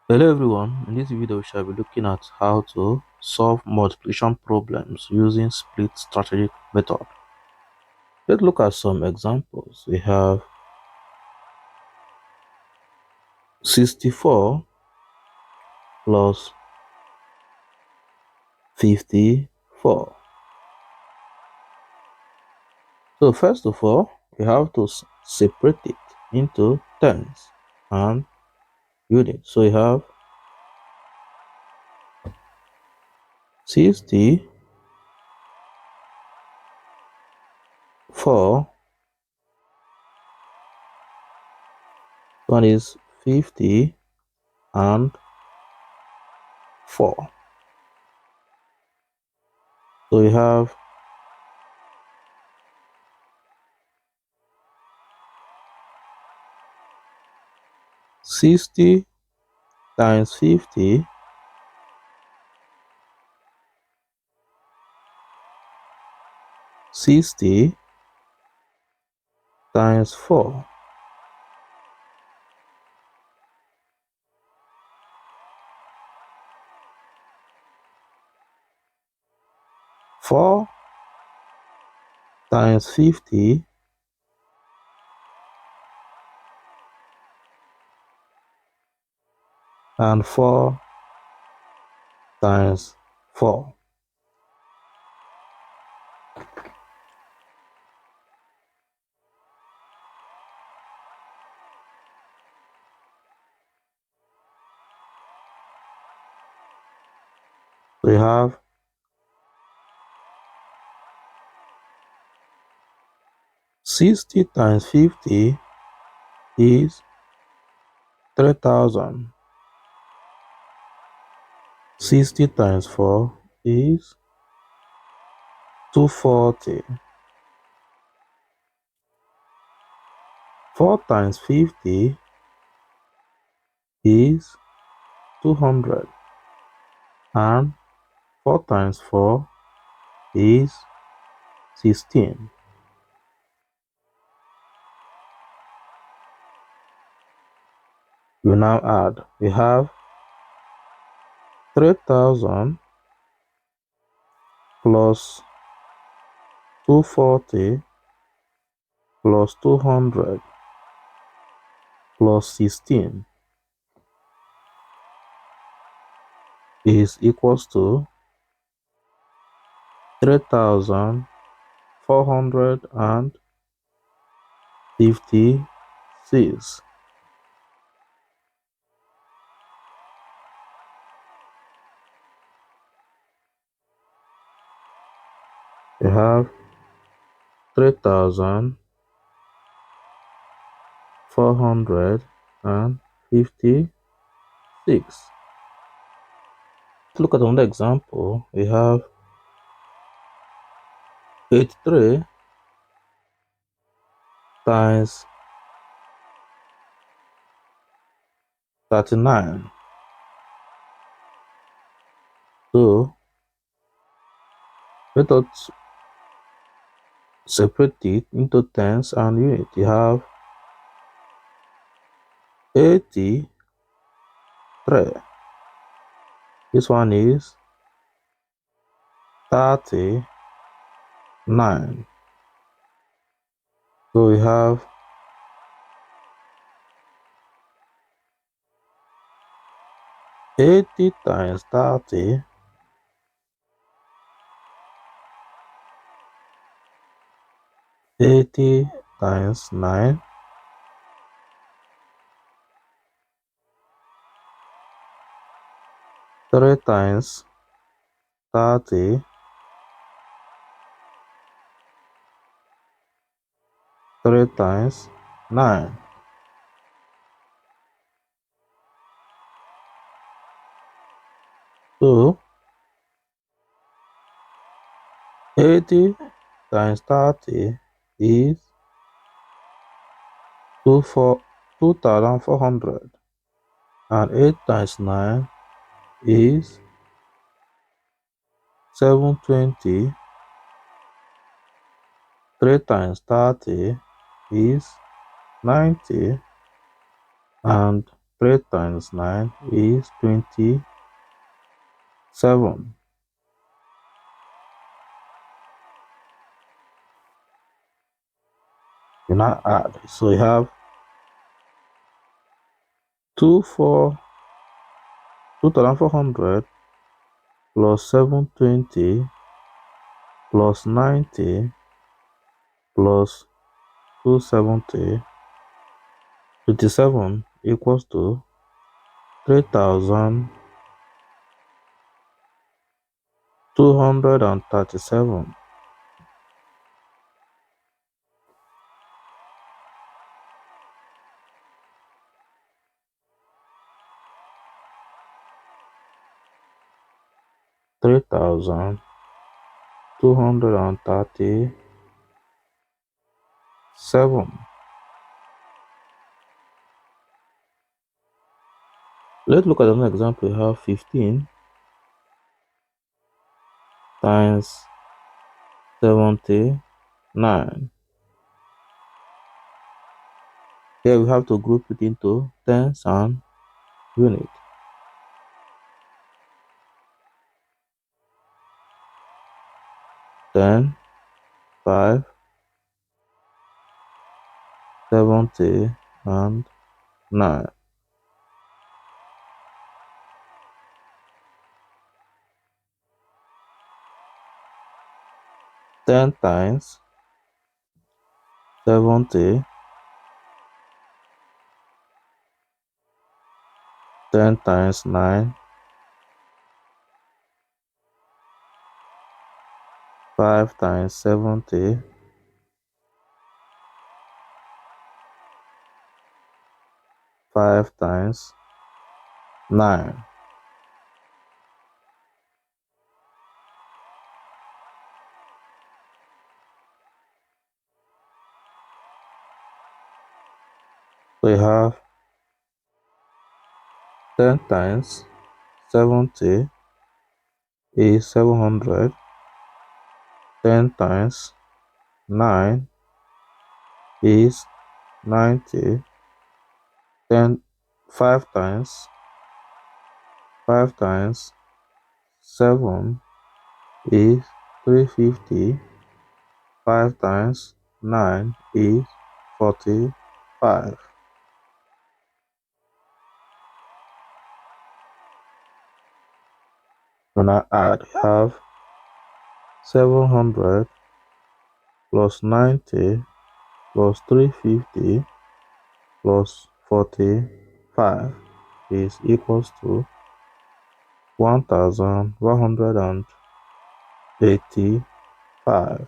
Hello everyone, in this video we shall be looking at how to solve multiplication problems using split strategic method. Let's look at some examples. We have 64 plus 54. So first of all, we have to separate it into tens and units. So we have 64, one is 50 and 4. So we have 60 times 50 60 times 4. 4 times 50 and 4 times 4. We have 60 times 50 is 3000. 60 times 4 is 240. 4 times 50 is 200. And 4 times 4 is 16. We now add. We have 3000 plus 240 plus 200 plus 16 is equals to 3456. We have 3456. Look at another example. We have 83 times 39. So let us separate it into tens and units. You have 83. This one is 39. So we have 80 times 30 80 times 9 3 times 30 3 times 9. So 80 times 30 is 2400, and 8 times 9 is 720. 3 times 30 is 90, and 3 times 9 is 27. You now add. So you have 2,400 plus 720 plus 90 plus 270, 27 equals to 3,237. 3,237. Let's look at another example. We have 15 times 79. Here we have to group it into tens and units. 10, 5, 70, and 9. 10 times 70, 10 times 9, 5 times 70, 5 times 9. So you have 10 times 70 is 700. 10 times 9 is 90. 10, 5 times 7 is 350. 5 times 9 is 45. When I add, have 700 plus 90 plus 350 plus 45 is equals to 1,185.